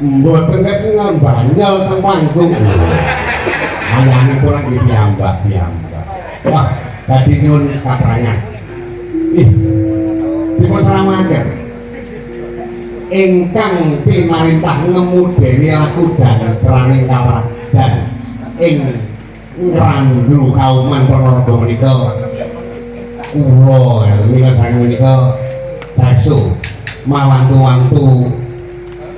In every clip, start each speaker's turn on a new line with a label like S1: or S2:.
S1: mboten kecengan banyol teng panggung. Ayanipun lagi piyambak. Wah, badhe nyuwun katerangan. Dipun salamaken. Ingkang pimarintah ngemudeni laku jantraning kaprajan ing ngrandu kauman Ponorogo menika kula menika saking menika saestu mawantu-wantu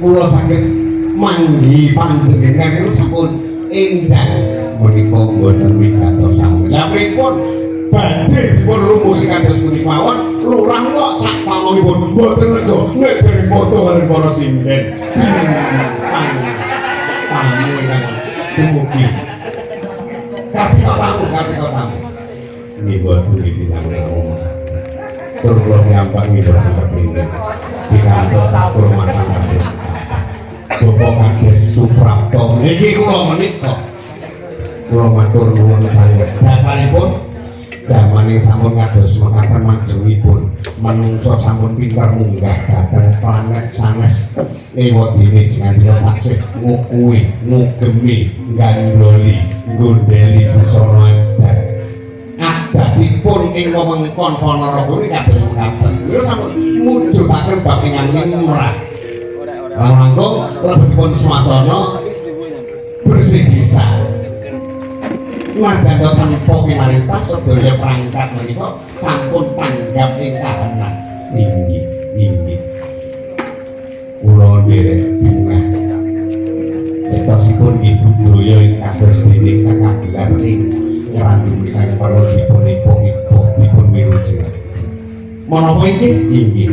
S1: kula saged manggi panjenengan niku sampun enjang menika mboten wigatos sami. Lah pripun badhe dipun rumusi kados punika mawon lurah kok sak pamonipun mboten lega nek dereng foto kaliyan para sinden. Tamu ingkang dumugi. Kartika tamu. Nggih boten ditinamu. Tur kula nyambak nggih boten kepingin. Pikantuk kurmatan kados Bapak Kades Suprapto niki kula menika. Kula matur nuwun sanget. Dasaripun zaman yang sampun kados mekaten majengipun manungsa sampun pinter munggah dhateng planet sanes ewadene jenengan taksih ngukui ngugemi gandoli gondeli busana adatipun ing wewengkon Ponorogo niki kados mekaten. Kula sampun mujudaken bab ingkang limrah. Langkung lebetipun swasana bersih desa. Madang tanpa pimarintah sedaya perangkat menika sampun tanggap ing kahanan. Inggih. Kula nderek bingah. Etosipun ibu budaya ing kados dene kakagelar ing ngrandu menika para dipun dipun miruji. Menapa inggih? Inggih.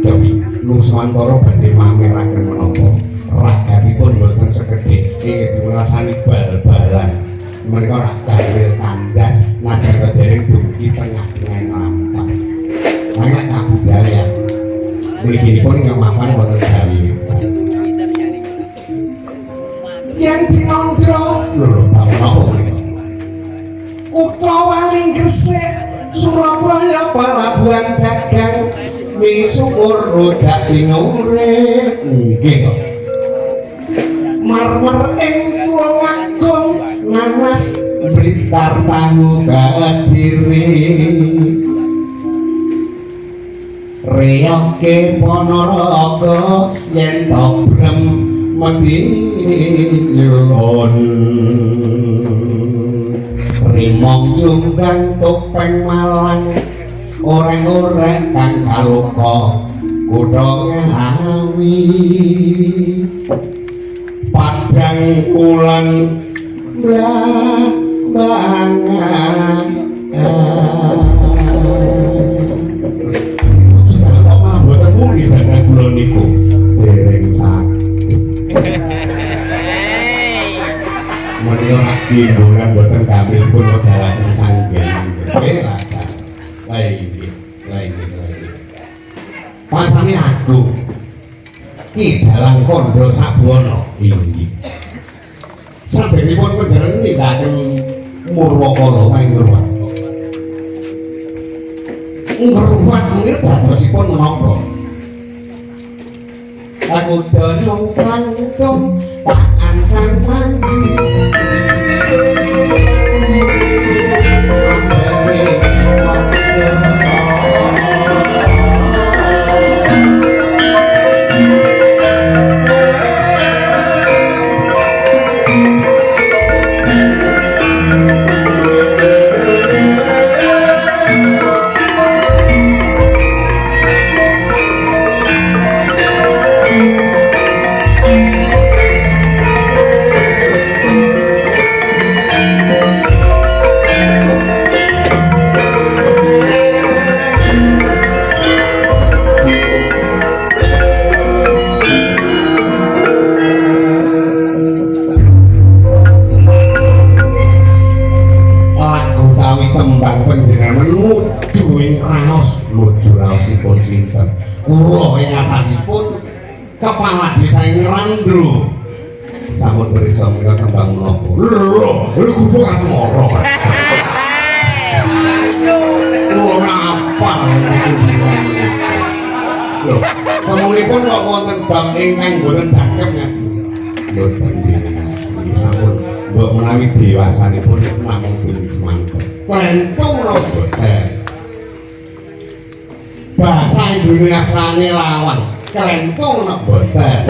S1: Dewi Nuswantara badhe mameraken menapa ragatipun boten sekedhik inggih dipunrasani bal-balan. Mereka ora dalil kandas nadyan dereng dumugi tengah-tengah lampah. Banyak kabudayan. Mliginipun ingkang mapan wonten Jawi. Yen Cinandra lho napa menika? Kutha Waling Gresik, Surabaya pelabuhan dagang misuwur rojak cinurip. Nggih kok. Marmer ing Tulungagung nanas Blitar tahu Kediri riyoke Ponorogo yen tobrem mendiyun rimong Jombang topeng Malang oreng-oreng kang kaluka kutha Ngawi Padang Kulon bangan sudah kok malah boten muni badan kula niku dereng sakit menika lagi bulan boten kamil pun dalaken sanggen lagi pasane aku Ki Dalang Kandha Sabwana inggih sabenipun panjenengan nindakaken Murwakala ing Ngruwat menika dadosipun menapa? Aku dono langkung pakan sang panji kula ing atasipun kepala desa Ngrandro sampun berisa menika tembang menapa lho gubuk asmara ora apa lho semunipun kok wonten bab ingkang boten saged boten dene sampun mbok menawi dewasanipun namung tulis mantep klentung lho boten bahasa Indonesiane lawang klentung lho boten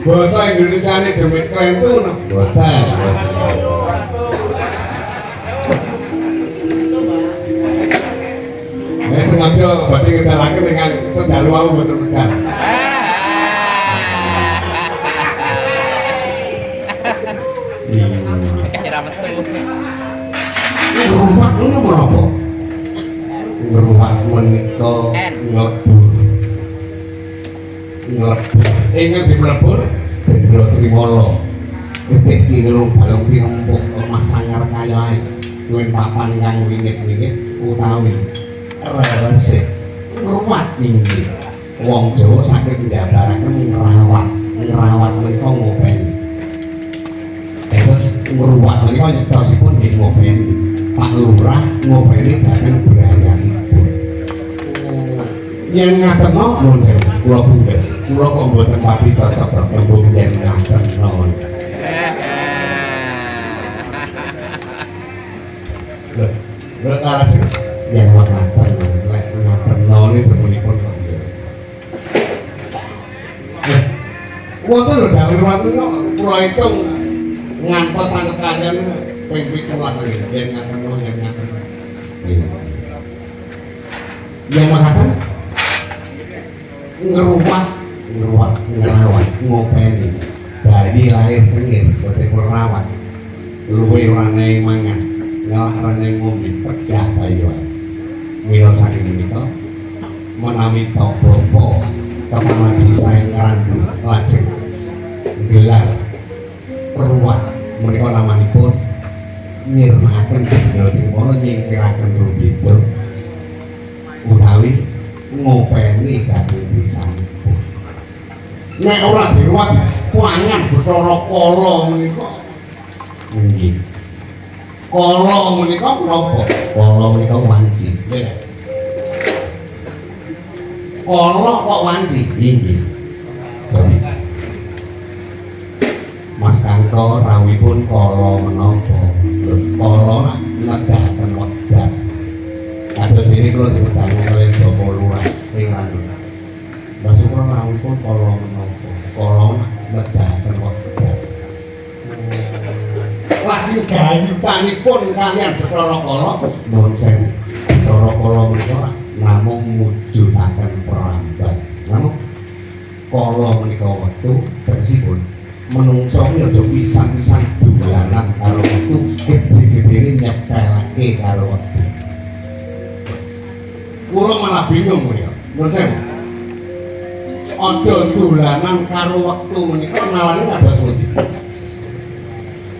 S1: bahasa Indonesiane demi klentung lho boten sengaja berarti kita lagi dengan sedalu aku betul-betul rumah ini apa? Rumah menikah ngelebur ingat di melebur bendro trimolo detik cinelung balong tinumpuk emas sangar kaya duwin papan kang wingit-wingit utawi resik ngruwat tinggi wong Jawa saking ndabaraken ngrawat menika ngopeni terus ngruwat menika nyetosipun nggih ngopeni Pak Lurah ngopeni dateng beranganipun yen ngateno nuwun sewu kula punten kula kok mboten pati cocok tembung yen ngateno lho kalase yang mengatakan noni semunipun wonten lho dawuh wonten kok kula hitung ngantos sanget kanjen ping 17 yen ngaten yang mengatakan ngeruwat ngerawat ngopeni dari lahir sengit boten merawat luwe rane mangan ngalah rane ngombe pecah bayuan mila saking menika menawi bapa kepala desa ing Karandu lajeng gelar ruwat menika namanipun nyirmaken Bendra Timoro nyingkiraken rubito utawi ngopeni dhateng desanipun nek ora diruwat pangan Bathara Kala menika nggih kala menika menapa kala menika wanci kala kok wanci inggih Mas Kangko rawipun kala menapa kala nedahaken wekdal kados ini kula dipedhangu kalih Bapak Lurah ing Randu Mas Sukra rawipun kala menapa kala nedahaken wekdal lajeng gayutanipun kalian Bathara Kala nuwun sewu Bathara Kala menika namung mujudaken perambat namung kala menika wektu tegesipun menungso kuwi aja pisan-pisan dolanan karo wektu gede-gedene nyepelake karo wektu kula malah bingung menika nuwun sewu aja dolanan karo wektu menika nalane kados pundi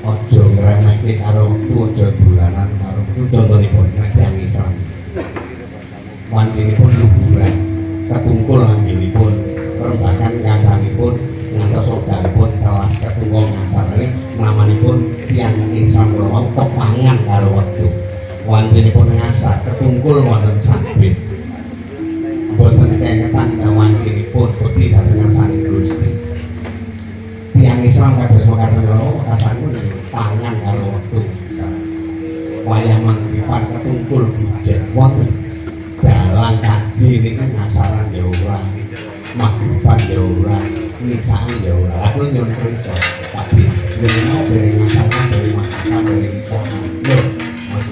S1: aja ngremehke karo wektu aja dolanan karo wektu contonipun nek tiyang Islam wancinipun luhuran ketungkul anggenipun rembakan kancangipun ngantos wekdalipun telas ketungkul ngasarane namanipun tiyang Islam kula wau kepangan karo wektu wancinipun ngasar ketungkul wonten sabit boten kengetan wancinipun putih dhateng ngersani Gusti tiyang Islam kados mekaten kula kasanipun pangan karo wektu wayah mangriban ketungkul bujet wonten dalang kaji niku ngasaran ya ora magriban ya ora nisaan ya ora aku nyuwun prisa tapi menawa dari ngasaran dari magriban dari nisaan lho Mas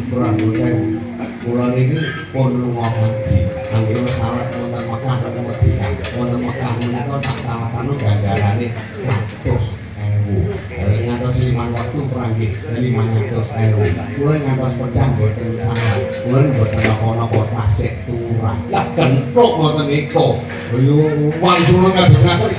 S1: kula niki pun lunga kaji anggere salat wonten Mekah kaliyan Madinah wonten Mekah menika sak salatan ganjarane 100.000 ngantos 5 waktu pranggih 500.000 kula ngantos pecah boten salah kula boten napa-napa tasik turah lah kentruk ngoten niku lho wangsul kadang-kadang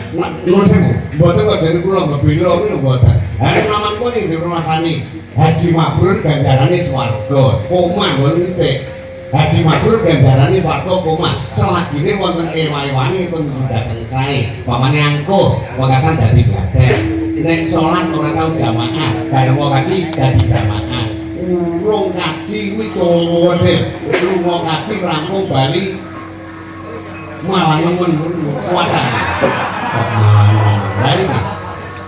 S1: nuwun sewu mboten kok jane kula ngebela niku mboten arep namanipun ing dirasani Haji Mabrur ganjarane swarga omah wonten titik Haji Mabrur ganjarane swarga omah selagine wonten ewa-ewane pun judaken sae pamane angkuh wekasan dadi blader nek salat ora tau jamaah bareng wong kaji dadi jamaah urung kaji kuwi dawa lunga kaji rampung bali malah nemen wadah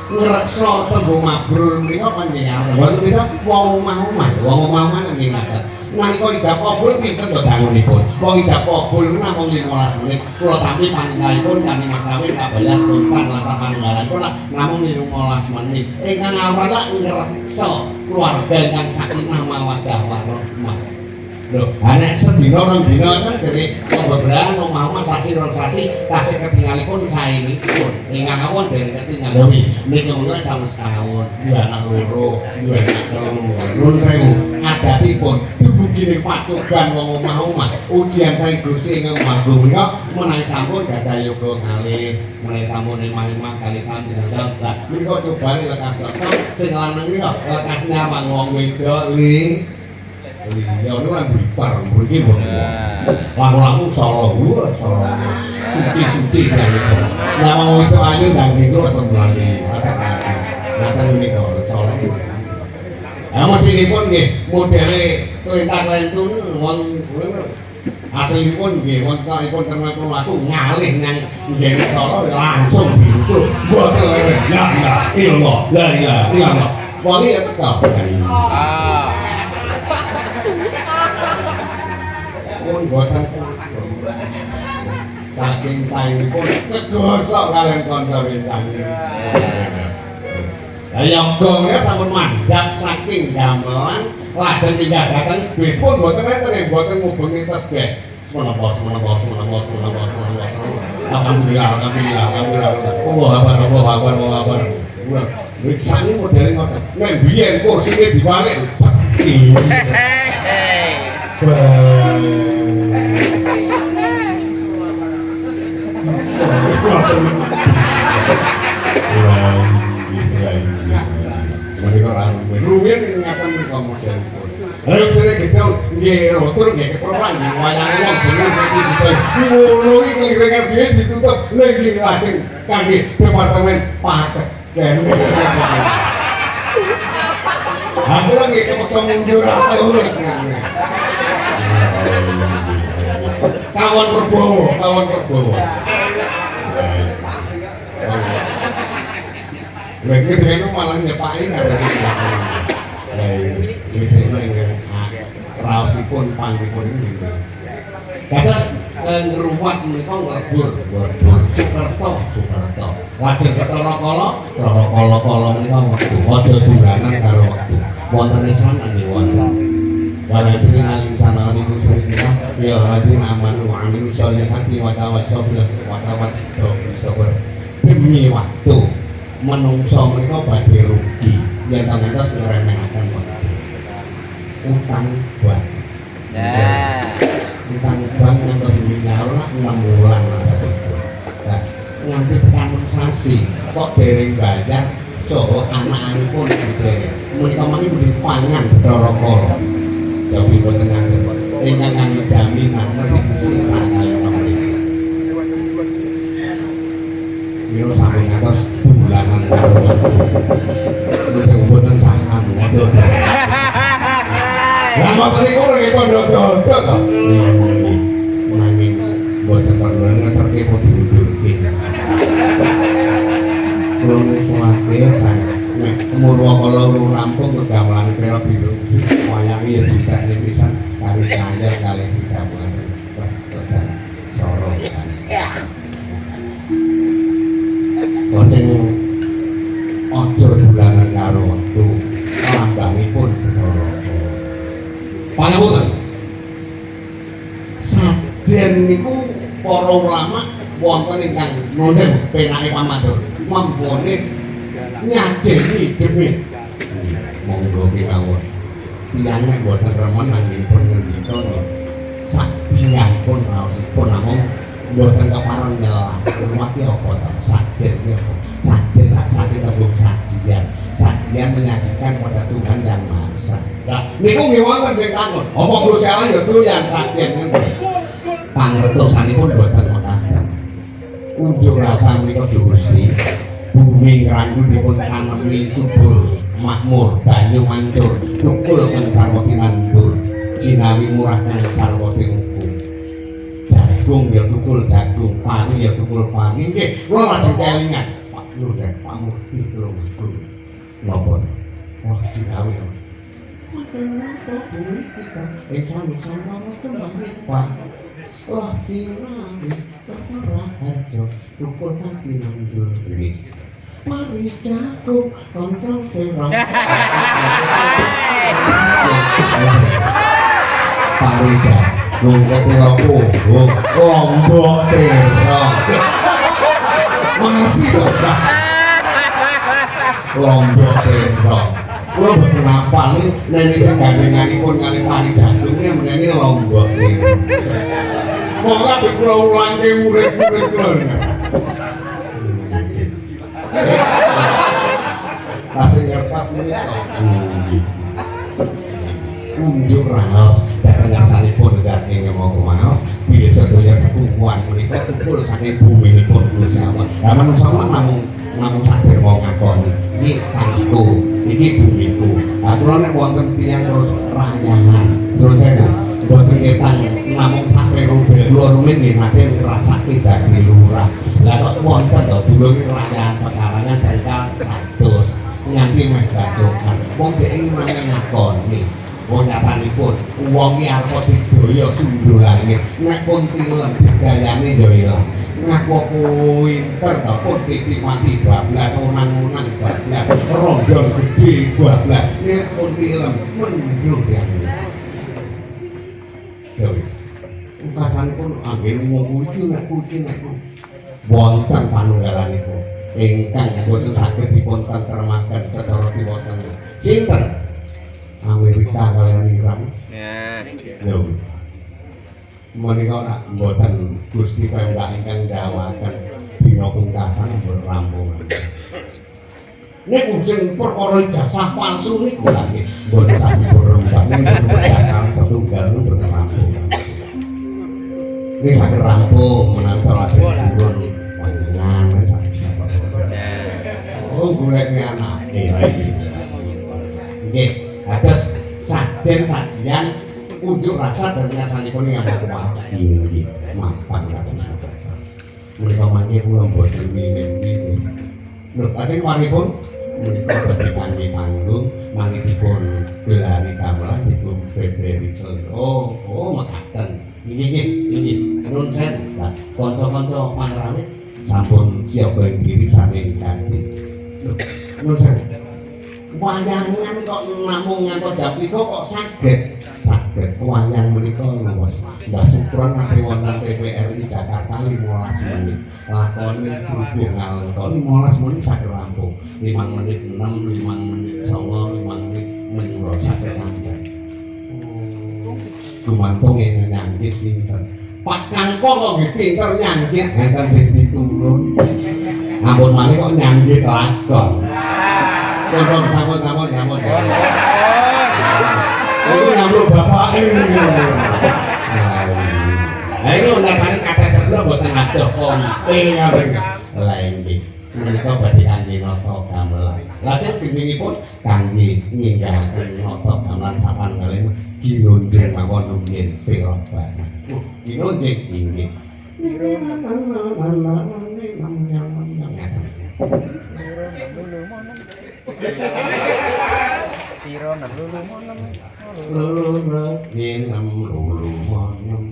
S1: ngreksa tembung mabrur menika panjenengan wonten menika wong omah-omah nggih ngaten nalika ijab kabul pinten to dangunipun wong ijab kabul namung 15 menit kula tampi panjenenganipun kami Mas Kawin kabalah tuntan lan sapanunggalipun namung 15 menit ingkang awrat ngreksa keluarga ingkang sakinah mawaddah warahmah. Lho, anek sedina rong dina kan jere pembebrahan omah-omah sasi rong sasi tasih ketinggalipun saenipun. Ingkang awon dereng ketinggal dewi. Niki menika sampun setahun, dua anak loro, dua anak telu. Nuwun sewu, adatipun dumugi ning pacoban wong omah-omah. Ujian sae Gusti ingkang Maha menika menawi sampun gadah yoga kalih, menawi sampun imah-imah kalikan dinten. Lah menika cobane lekas lekas sing lanang nika lekas nyawang wong wedok li ya itu kan Blitar, mungkin lagu-lagu Solo, suci-suci dan itu nama itu aja dan itu langsung lagi nanti ini kalau Solo itu nah mas ini pun nih modelnya kelintang-kelintang asli pun nih wanita pun terlalu aku ngalih yang di Solo langsung gitu buat leren ya ilmu ya wangi ya tetap buatan saking saenipun kegosok kalian kanca wencane. Lah yoga menika sampun mandhap saking gamelan lajeng pindah dhateng bis pun mboten enten mboten ngubengi tes bek. Menapa. Alhamdulillah. Allah kabar. Wisane modele ngoten. Nek biyen kursine dibalik. Mereka rumit ingatan mereka model pun lalu jadi kita nggak rotor nggak keperluan wayang uang jenis lagi gitu ngulungi keliringan dia ditutup lagi lajeng kami departemen pajak dan aku lagi kepaksa mundur lulus kawan Perbowo lagi dengan malah nyepain ada ini raosipun panggipun ini kata ngerumat mereka ngelebur Sukerto lajeng Rokolo mereka waktu wajah bulanan karo waktu wonten Islam ini wonten walau sering aling sana itu sering kita ya hadirin amanu amin sholihati watawasobil demi waktu menungso mereka badhe rugi yen ngantos ngremehaken waktu utang bank utang bank ngantos minggu lah 6 bulan nah nganti tekan sasi kok dereng bayar so anak-anakipun dereng menika mangke dipangan Rokolo tapi boten ngaten ingkang kangge jaminan mesti disita kaya mriki mila sampun ngantos bulanan terus mboten saham waduh lah ngoten niku lagi pondok-pondok to nanging mboten perlu ngerti diundurke kula ngesuwake sangat nek Purwakala rampung kegamelan kira biru sing wayange ya ditekne pisan kali kanyar kali sidamulan kerja Soro sing aja dolanan karo wektu lambangipun Rokolo pangapunten sajen niku para ulama wonten ingkang nuwun penake pamatur membonis nyajeni demit monggo kawon tiyang nek boten remen nangipun ngendika sak piyahipun raosipun namung boten kepareng nyelah rumati apa ta sajen apa sajen tak sajen tembung sajian menyajikan pada Tuhan yang Maha Esa nah niku nggih wonten sing takon apa kula salah ya doyan sajen pangertosanipun boten wonten unjuk rasa menika Gusti bumi ngranggul dipun tanemi subur makmur banyu mancur tukul kang sarwa tinandur jinawi murah kang sarwa tinungku jagung ya tukul jagung, pari ya tukul pari. Nggih, kula lajeng kelingan. Pak lho nek Pak Murti kula ngaku. Napa to? Wah, jinawi. Makanya kok bumi kita Sami-sami kembali Pak. Wah, jinawi kata rahajo tukul kaki mandur. Mari jagung kontrol terong. Pari jagung ketiraku lombok terong. Masih dong lombok terong. Kulo mboten apal niki gandenganipun kali pari jagung meneni lombok terong. Monggo kula ulangi murid-murid kula. Kasih ngertas menika. Unjuk raos dateng ngarsanipun dhateng mau kumaos bilih sedaya ketukuhan menika tukul saking buminipun Gusti Allah. Lah manungsa namung saged mau ngakoni iki tanahku, iki bumiku. Lah kula nek wonten tiyang terus rayangan terus saya boten ngetang namung sakleru kula rumin nggih nate ngrasake dadi lurah. Lah kok wonten to dulur rayangan pekarangan cengkal 100 nganti meh gajokan. Wong dhek iki ngakoni wong nyatanipun wong iki arep didaya sundul langit nek pun tilem digayane ya ilang ngaku pinter to pun mati bablas onang-onang bablas rondong gedhe bablas nek pun tilem mendhuh ya dewe ukasanipun anggen ngomong iki nek kuwi wonten panunggalanipun ingkang boten saged dipun tentremaken secara kiwaten sinten Amerika kalian Iran. Ya. Yo. Menika nak mboten Gusti Pemdak ingkang dawaken dina pungkasan rampung. Niku sing perkara ijazah palsu niku lha nggih mboten saged berembak niku ijazah setunggal mboten rampung. Ini saged rampung menawi lajeng purun panjenengan saged. Oh golekne anake lagi. Nggih. Atas sajian unjuk rasa dan nyasanipun yang mawas tinggi mapan kados menika mangke kula boten minim-minim lho lajeng waripun menika badhe kangge panggung mangke dipun gelari gamelan dipun beberi oh mekaten iki nun sen lah kanca-kanca panrame sampun siap berdiri sami kanthi nun sen wayangan kok namung ngantos jam 3 kok saged wayang menika luwes Mbah Sukron nate wonten TVRI Jakarta 15 menit lakone berhubung ngalengka 15 menit saged rampung 5 menit 6 5 menit 9 5 menit menyuruh saged rampung gumantung yang nyanggit sinten Pak Kangkong kok nggih pinter nyanggit enten sing diturun ampun malih kok nyanggit lakon Kondom sampun. Iku nyambut bapak ini. Lah iki ngatani kathah sedulur mboten adoh konte ngaten. Lah nggih. Menika badhe kangge nata gamelan. Lajeng gendhingipun kangge ninggalken nata gamelan sapanunggaling ginunjing mawon rumiyin pirang banget. Ginunjing inggih.
S2: Tiro nang lulu monem
S1: lulu nginam lulu monem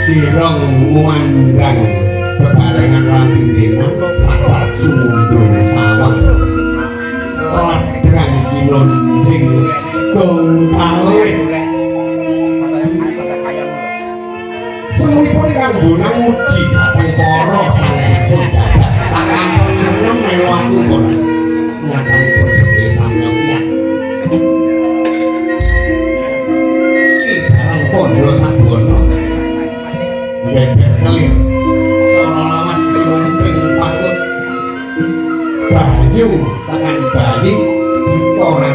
S1: kirong muandang bebarengan lan sindenan sasar sumundul pawang ladrang kinonjing gong kalih semunipun ingkang bonang muji dhateng para sanesipun dadak takkan penem melu aku kok nyatanipun sedaya samya kiyat iki dalang kandha sabono bebek kelir cara lawas sumping patut bayu tekan bayi ora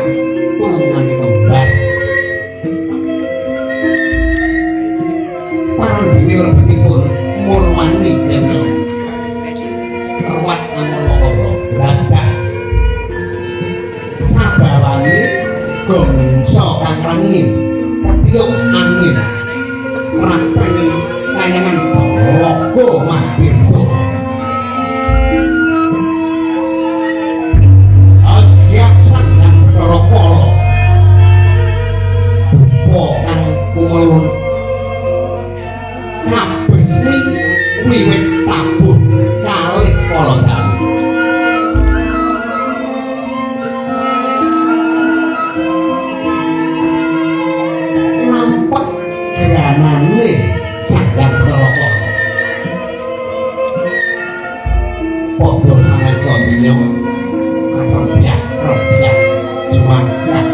S1: turunane kembar parandene lebetipun murwani dene rawat amara bradak sabawane gongso kang rengin ketiung angin rateni kayangan logo mampirto agiat sandang Bathara Kala dupa kang kumelun kabesmi wiwit tabuh kalih kala dalu nampak granane sandang Bathara Kala padha saneka dina kepriyat jumangat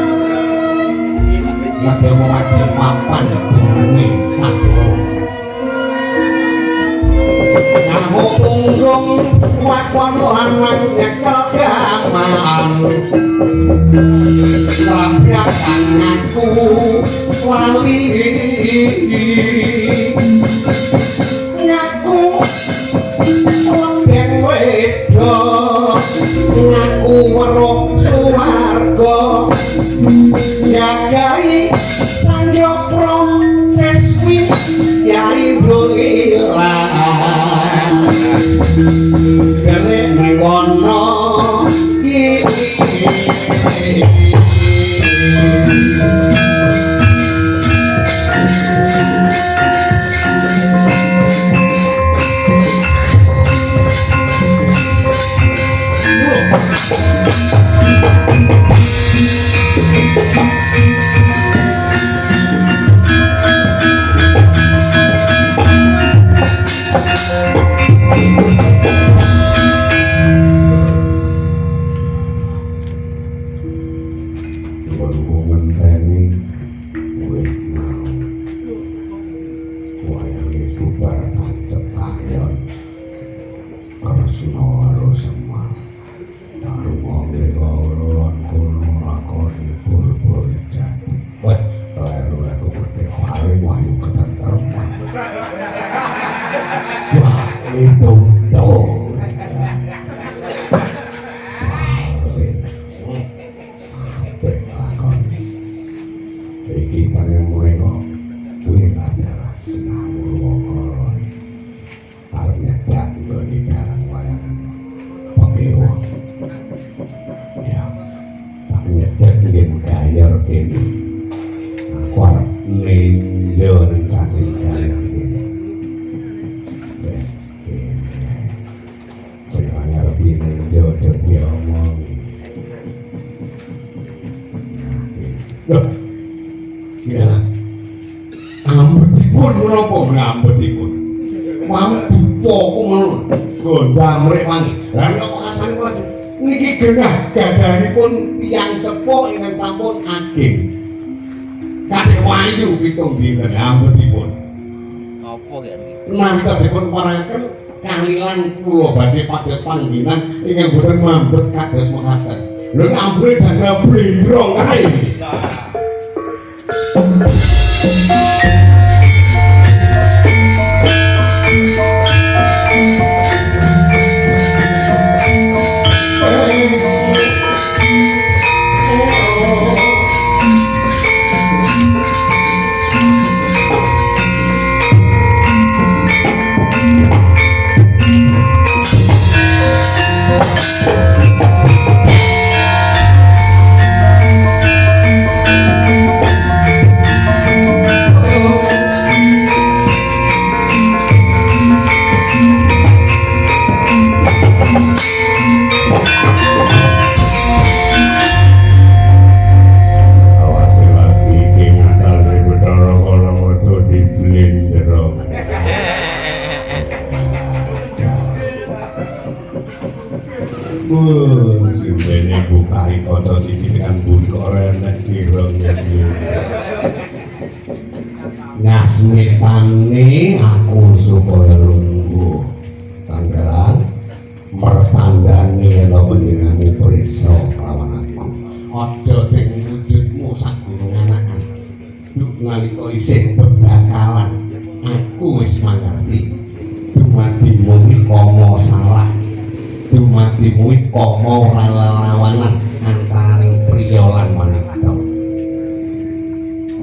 S1: madya mati mapan dununge sabara namo punggung wakon lanang nyekel gaman labrak tanganku wali ngaku lembeng wedo ngaku weruh suwarga jagai sanjopro seswi yai bungilan gelek miwono Ambetipun menapa ngambetipun? Mau dupa kumelun gondang mrek wangi. Lah menapa kasan kula niki genah gadanipun tiyang sepuh ingkang sampun ageng. Kadek wayu pitung dinten ambetipun.
S2: Apa ya iki?
S1: Namita dipun parangaken kalilan kula badhe pados pangginan ingkang boten mambet kados mekaten. Lho ampune jangka blendrong ae. Oh Indra. Sindene bukai kaca siji tekan buri kok renek ireng iki. Ngasmitane aku supaya lungguh. Tanggalan mertandani yen panjenenganmu prisa lawan aku. Aja ing wujudmu sak gunung anakan. Duk nalika isih bebakalan aku wis mangerti. Dumadimu komo salah. Dumadimu komo ora lawanan antaraning priya lan wanita.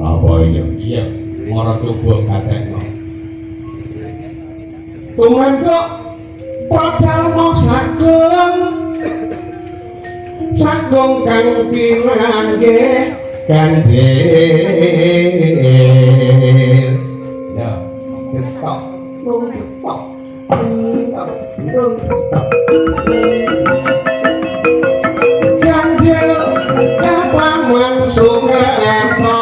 S1: Apa iya? Iya, mara coba gatekno. Tumanduk pacalmo sagung kang pinanggih ganjil. Ya, ketok, ketok. Ganjil kapaman Soeharto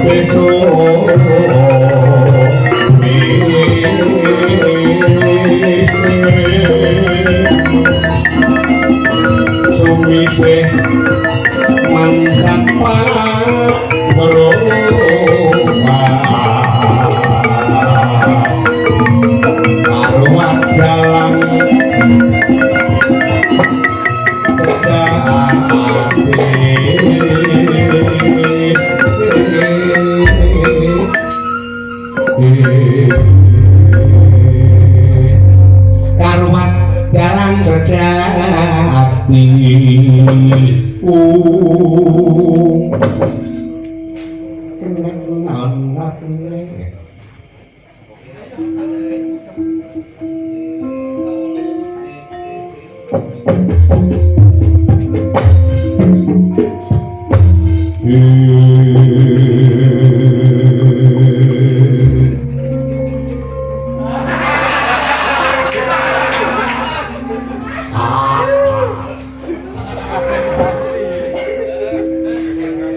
S1: besok sumise mancat arwah dalam karumat dalang sejati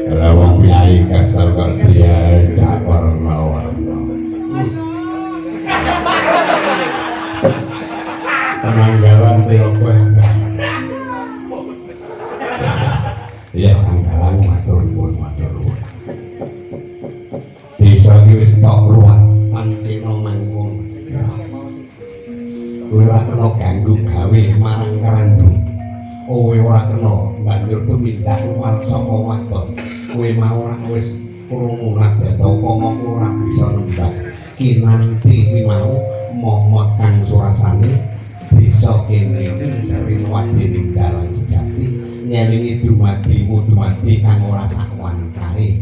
S1: Lawang piai kasar kok dia cakor mawar. Penanggalan teopo. Iya Kanggalan matur nuwun. Desa iki wis tok ruwat pancena mangkon. Kowe ora kena ganggu gawe marang Karandung. Kowe ora kena banjur tumindak wal saka wadon. Kowe mau ora wis krungu nadya upama ora bisa nembak kinanti mau momot kang surasane desa kene iki sering wadene dalan sejati nyelingi dumadi kang ora sakwan kae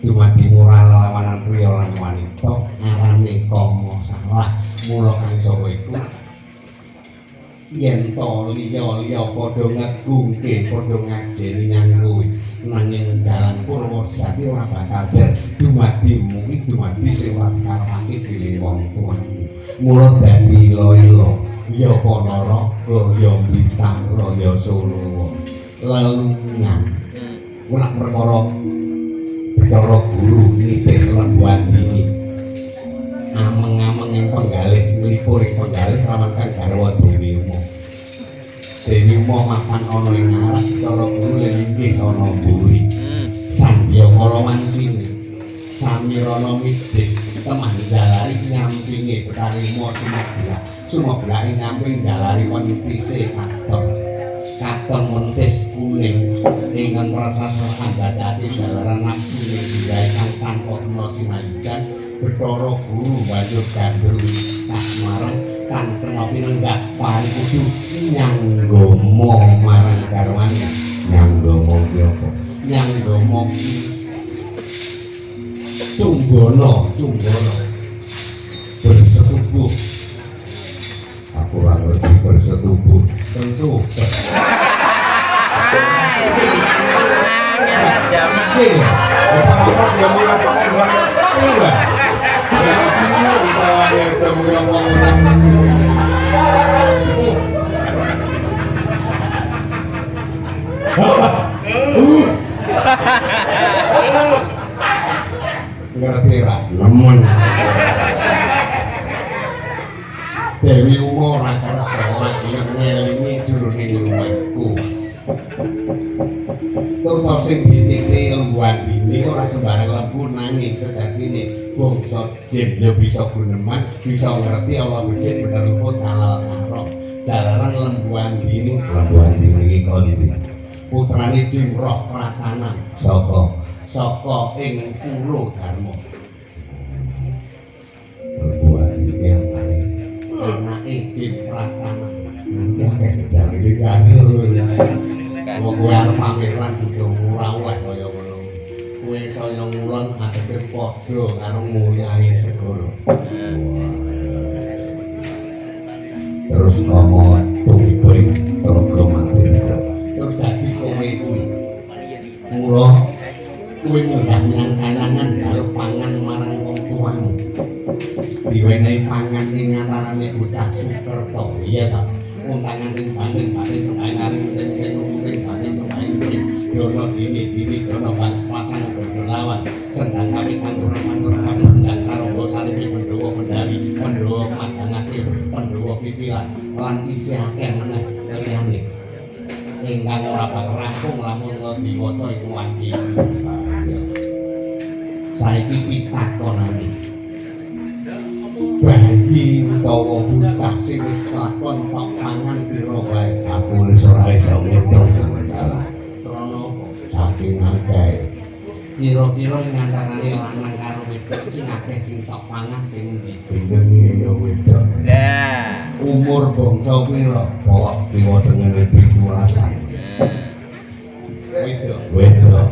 S1: dumadimu ora lawanan priya lan wanita arane komo salah mula kang saka iku yen to liya-liya padha ngegungke padha ngajeni nang kowe nanging dalan Purwosati ora bakal jer dumadimu iki dumadi sing ora dikarepake dening wong tuamu mula dadi ilo-ilo ya Ponorogo ya Blitar ya Solo lelungan ora perkara cara guru nitih lembandini ameng-ameng ing penggalih nglipur ing penggalih ramankan garwa Dewi Mo makan ana ing ngarep cara guru linggih ana mburi sandya kala mancine samirana midik teman jalari nyampinge betari mo sumeblake nyamping jalari menitise katon mentis kuning ingkang prasasaan dadake jalaran nafsune digawe kang tanpa kena sinajukan Bathara Guru banjur gandrung kasmareng kang kena pinenggah pari kudu nyanggomo marang garwane nyanggomo ki apa nyanggomo tunggono bersetubuh aku ora ngerti bersetubuh tentu Turta sing dititi lembu andini ora sembarang lembu nanging sejatine bangsa jin ya bisa guneman, bisa ngerti Allah jin bener luput halal haram. Jalaran lembu andini iki kondi. Putrane Jin Roh Pratanan saka ing Pulo Dharma. Lembu andini anake Jin Pratanan. Ya kan sing kangen. Kowe arep pameran kudu ngraweh kaya ngono. Kowe saya ngulon ateges padha karo mulyae segoro. Terus ngomong tuwih telaga Matirta. Terus dadi kowe kuwi. Mula kowe munggah menyang kayangan karo pangan marang wong tuamu. Diwenehi pangan ing antarane bocah Sukerta. Iya ta? Untangan ing banding tengah-tengah ing banding dono dini dono bangsa pasang berlawan sendang kami kanggo kami sendang sarangga saripi Pandhawa kendali Pandhawa madangake Pandhawa pipilan lan isih akeh meneh liyane ingkang ora bakal rampung lamun diwaca ing wanci saiki pitakonane bayi utawa bocah sing wis lakon tok pangan pira wae aku wis ora iso ngitung saking akeh kira-kira ing antarane lanang karo wedok sing akeh sing tok pangan sing ndi benenge ya wedok umur bangsa pira pokok kiwa tengene 17-an wedok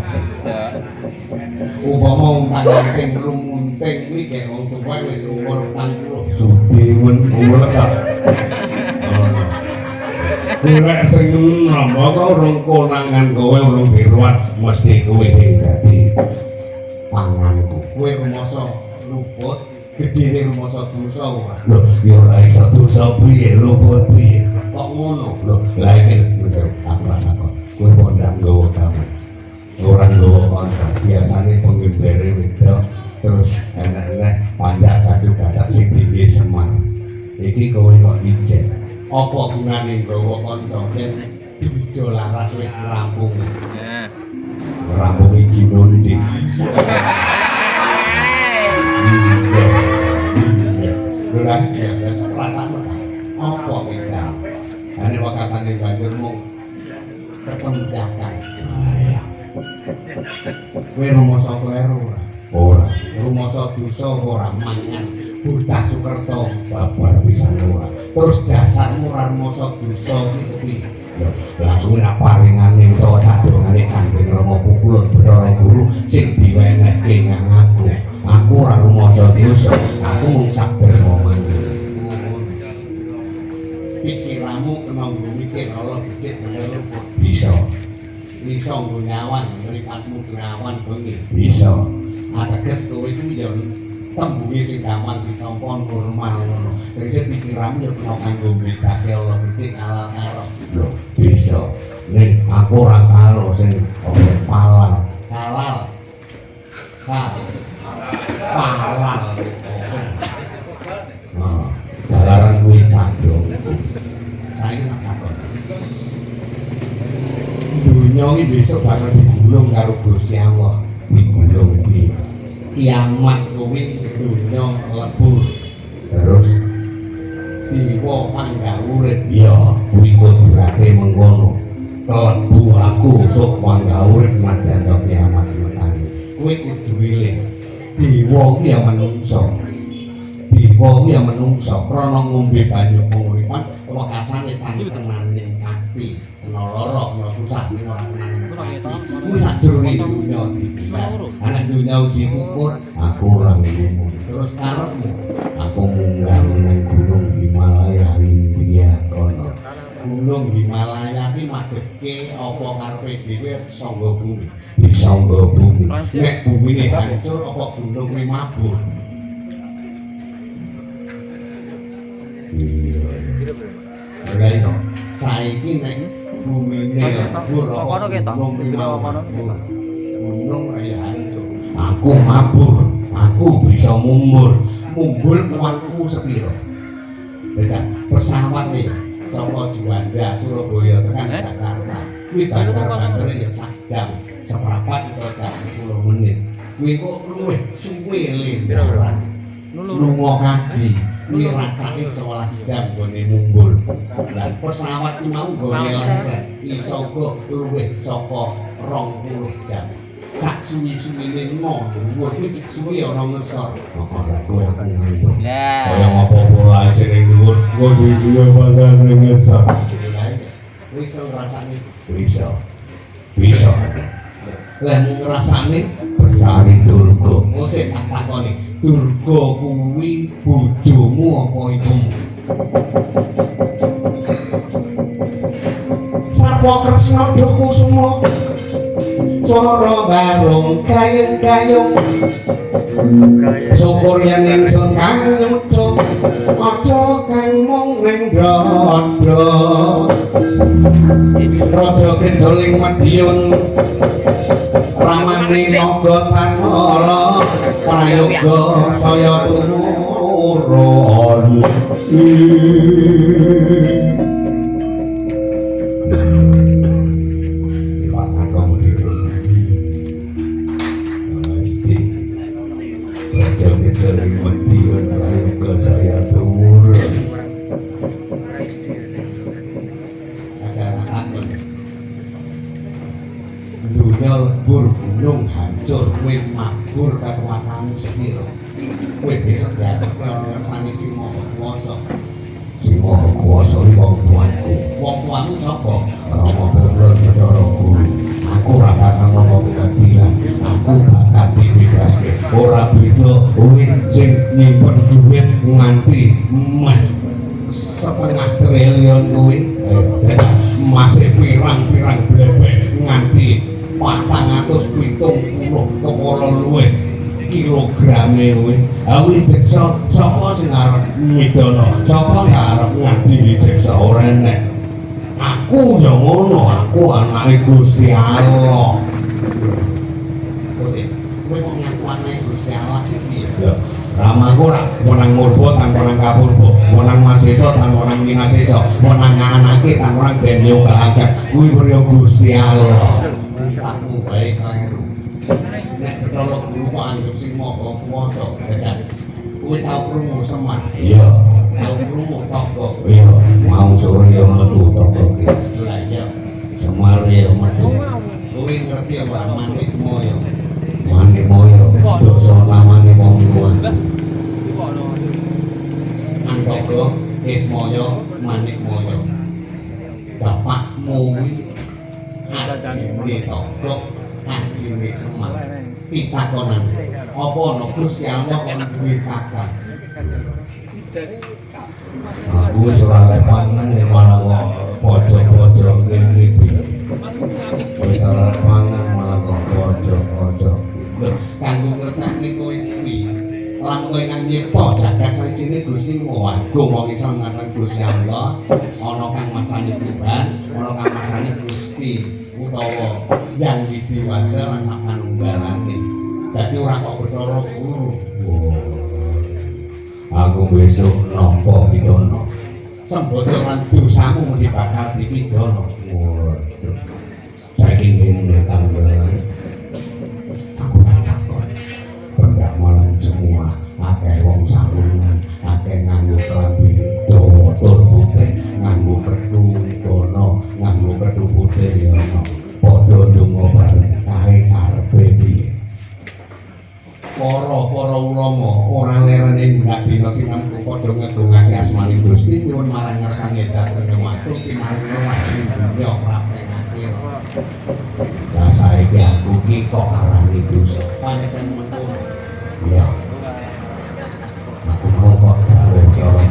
S1: upama umpangan ping rumunting kuwi gek wong tuwa wis umur 40 sudimen kula tak golek sing enom kok urung konangan kowe urung diruat mesti kowe sing dadi panganku kowe rumasa luput gedene rumasa dosa ora lho ya ora iso dosa piye luput piye kok ngono lho lha iki aku takon kowe pondang nggawa kamu ora nggawa kanca biasane pengendare wedok terus enek-enek pandak kaju gacak sing tinggi semar iki kowe kok ijek apa gunane nggawa kanca yen dijo laras wis rampung rampung iki nunji ora ya rasane apa beda ane wakasane banjur mung kependakan kowe rumasa kleru ora rumasa dosa ora mangan bocah Sukerta babar pisan ora terus dasarmu ora rumasa dosa kuwi lha kuwi ora paringane utawa cadongane Kanjeng Rama Pukulun Bathara Guru sing diwenehke nang aku ora rumasa dosa aku mung sabar ngomong pikiranmu kena mikir Allah becik bener bisa nggunyawan mripatmu drawan bengi bisa ateges kowe iku ya tembunge sing gampang ditampa normal ngono tegese pikiranmu ya kena kanggo mbedake Allah becik ala karo lho bisa ning aku ora karo sing halal jalaran kuwi cadong saiki tak takon dunya iki besok bakal digulung karo Gusti Allah digulung piye kiamat kuwi dunya lebur terus diwa panggah urip ya kuwi kudrate mengkono klebu aku sok panggah urip nang kiamat metane kuwi kudu eling diwa ya menungso krana ngombe banyu penguripan wekasane tantenan ning ati kena lara kena susah ora kuwi sajroning dunya dibilang ana dunya uji ukur aku ora ngomong terus karepmu aku munggah nang gunung Himalaya India kono gunung Himalaya iki madhepke apa karepe dhewe sangga bumi disangga bumi nek bumine hancur apa gunung kuwi mabur iya itu saiki nek bumine mabur apa gunung kaya hancur aku mabur aku bisa mumbul kuatku sepiro bisa pesawat nih saka Juanda Surabaya tekan Jakarta kuwi banter-bantere ya sak jam seprapat atau jam 10 menit kuwi kok luwih suwe lendaran lunga kaji kuwi racane 11 jam gone mumbul lan pesawat mau gone lengket iso kok luwih saka 20 jam sak suwi-suwine ngono dhuwur kuwi suwi ana ngesor ora kowe aku nganggo kaya ngopo-opo ae sing dhuwur kok suwi-suwi bakal ngesor bisa ngrasani bisa lan ngrasani Betari Durga sing tak takoni Durga kuwi bojomu apa ibumu Sarwa Kresna Kusuma swara barung kayung-kayung syukur yen ingsun kang nyucuk aja kang mung ning dada raja gendoling Madiun ramane naga tanala prayoga saya turun gunung hancur kowe mabur kekuatanmu sepiro kowe bisa dapat ngersani sing maha kuwasa wong tuamu sapa Rama Putra Bathara Guru aku ora bakal ngomong keadilan aku bakal dibebaske ora beda kowe sing nyimpen duit nganti setengah triliun kowe masih pirang-pirang blebek nganti 470 kepala luwih kilograme kowe. Ha kuwi diksa sapa sing arep midono? Sapa sing arep ngadili diksa ora enek. Aku ya ngono, aku anake Gusti Allah. Gusti, kowe kok ngaku anake Gusti Allah iki ya? Ramaku ora menang murba tanpa nang kapurba, menang masesa tanpa nang minasesa, menang anake tanpa nang ben yoga agak. Kuwi priya Gusti Allah. Aku baik kairu nek Bathara Guru kok anggap sing maha kuwasa kuwi tau krungu Semar iya tau krungu Togo iya mau sore yo metu Togo ki lha iya Semar yo metu kuwi ngerti apa Manik Moyo dosa namane wong kuwi Antogo Ismoyo Manik Moyo bapakmu Adine Togo, Adine Semar. Pitakonan. Apa ana Gusti Allah kon duwe kakak? Aku wis ora lek pangan nek malah kok pojok-pojok ngene iki. Wis ora pangan malah kok pojok-pojok. Kanggo ngerteni kowe iki. Lamun kowe nang nyipta jagat sak isine Gusti Agung wong iso ngaten Gusti Allah, ana kang masani Tuhan, ana kang masani Gusti utawa yang didiwasa lan sak panunggalane. Dadi ora kok Bathara Guru. Aku besok nampa pidana. Sembodo lan dosamu mesti bakal dipidana. Saiki ngene Kang Belan. Aku tak takon. Pendak malam semua akeh wong sarungan, akeh nganggo klambi dawa tur putih, nganggo kedhu kono, nganggo kedhu putih ya ono. Padha ndonga bareng kae karepe piye. Para ulama ora lerene ndak dina sinamtu padha ngedongake asmane Gusti nyuwun marang ngersane dhateng waktu pinaringa wajib dunya praktekake. Lah saiki aku ki kok arani dosa. Pancen mengkono. Iya. Aku mau kok dawuh karo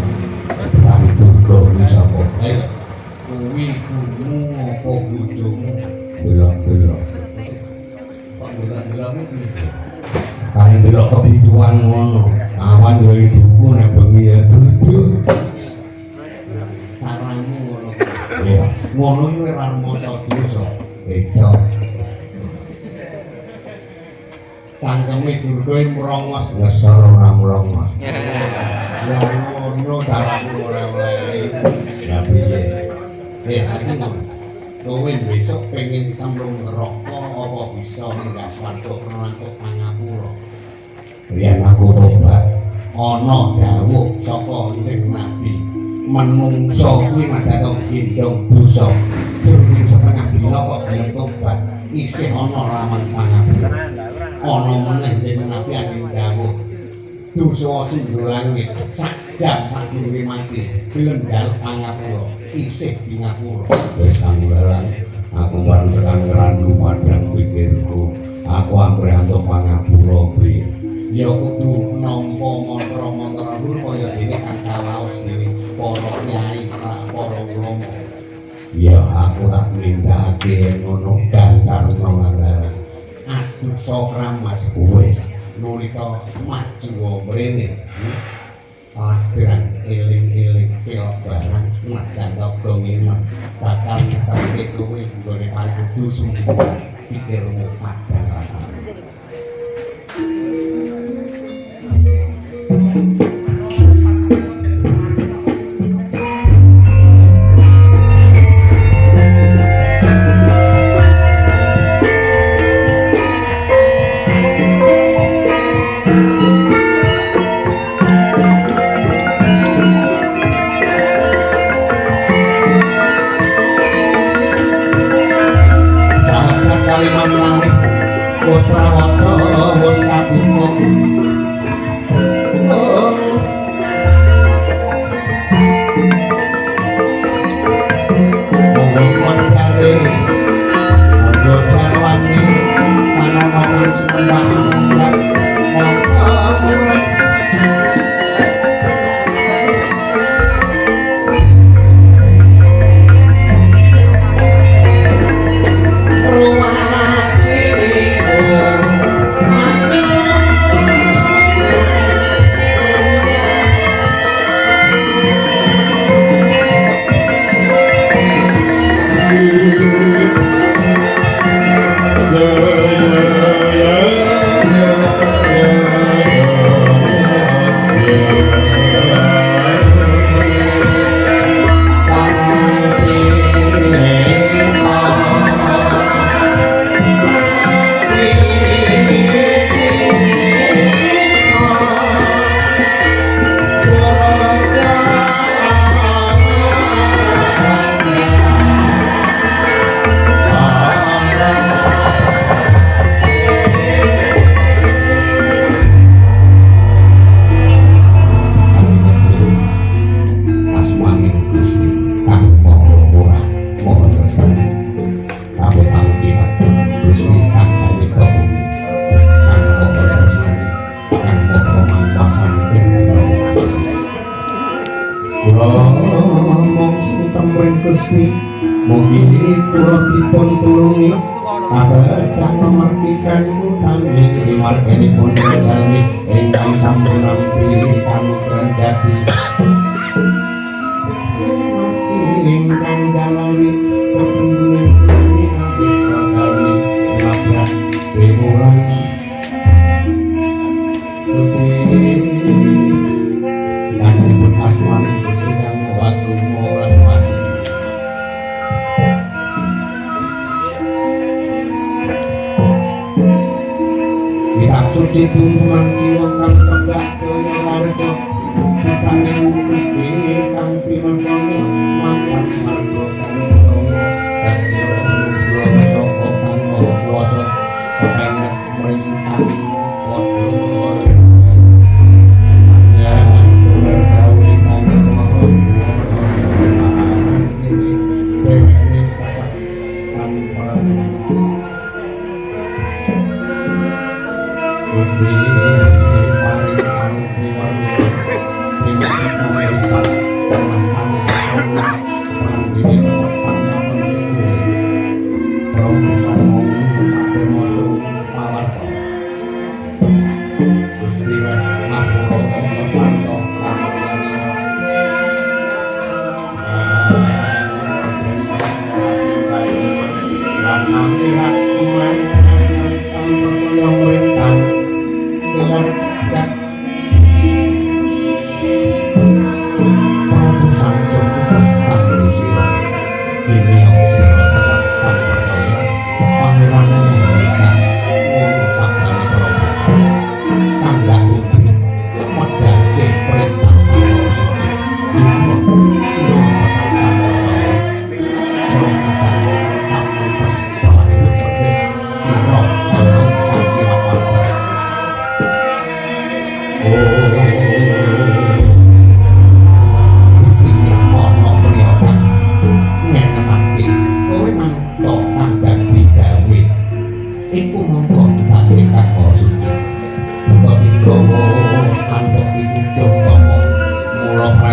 S1: Betari Durga kuwi sapa? Ayo. Kuwi ibumu apa bojomu? Belok-belok. Kok belok-belok iki? Kali delok kebutuhan ngono. Awan yo ibuku nek bengi ya duduk. Caramu ngono. Iya, ngono iki ora masa dosa. Becok. Cangkeme Durga mrongos, ngesor ora mrongos. Ya ngono caramu ora oleh. Ya piye? Saiki ngono. Kowe besok pengen cemplung neraka bisa nggaswarto nrantuk pangapura. Yen aku tobat ana dawuh saka Kanjeng Nabi, menungso kuwi madhaton gendong dosa. Jroning setengah dina kok gelem tobat, isih ana laman pangapura. Ana meneh Kanjeng Nabi angin dawuh dosa sindro langit sak jam sadurunge mati gelem dalem pangapura isih di ngapura. Wis kanggulan aku bareng tekan ngrandu padang pikirku, aku anggere antuk pangapura kuwi ya kudu nampa mantra-mantra dhuwur kaya dene kang kawaos dene para kyai lan para ulama. Ya aku tak nindakake ngono gancarna ngandhalan adusa kramas wis nalika maju mrene lagran eling-eling pelok barang najan kok ngemen bakal ngetake kowe nggone pangkudu sumber pikirmu padang rasane.
S3: Yang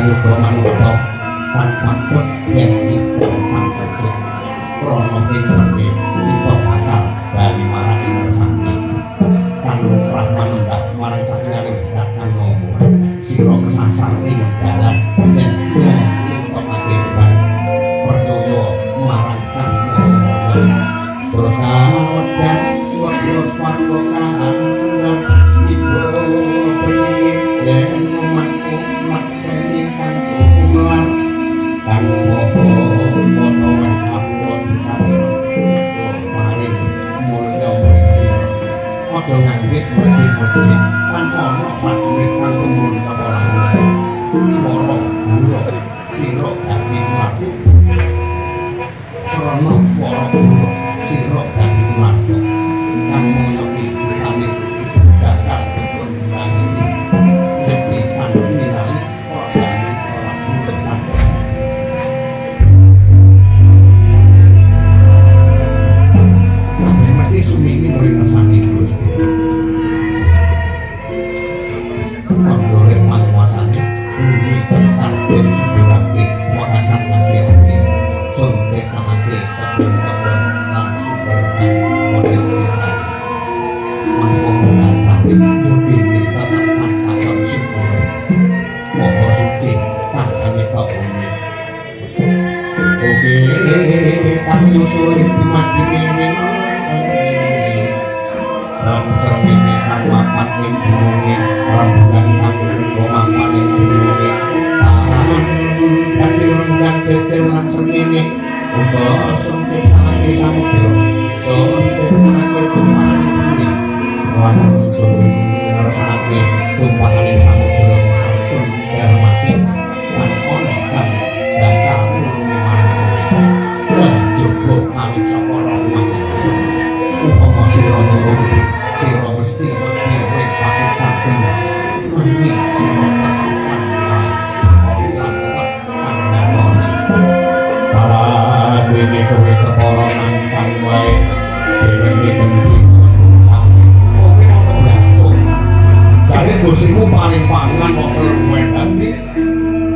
S1: prayoga manungsa tan patut yen kita pancet krana pinteré kita bakal bali marang ngersani kan lumrah manembah marang sakinganing datang ngomong sira kesasar ing dalan yen ngetokake depan percaya marang kang ngomong terus kawedan terus warga kanjengan ibu becik yen omahku makseni kang kumulan kang poso wis kapur disane maring mulya becik aja nganggit becik-becik kan ana prajurit kang tumurun saka langit swara guru sira dadi mlaku srana swara guru sira dadi mlaku kang moyoki utane bakal dipun nangani dadi kan ningali ora bulan tapi mesti sumini pringesane Gusti Pandore panguasane bumi cetar den sudurake wakasan ngasilake sun cetamake kebun-kebun lan sumberkan model-modelan mangkoko kancane mudine tetep takon syukure moga suci tanggane bumi oke kang nyusul dimadine ning srengenge kang mapan ing gununge rembulan kang mapan ing gununge dadi rembulan cecil lan sengene uga sunciptake samudra sunciptake tumpahan bumi lan ngrasake tumpahan samudra susun dermati lan ana kang bakal nulungi manungsa jogo awit saka rahmat upama sira nulung sira mesti wedi urip pasih saben nanging sira dene kowe kepala nang kang wae dhewe kendhi oke ono langsung jare Gustimu paring pangan kok wedang iki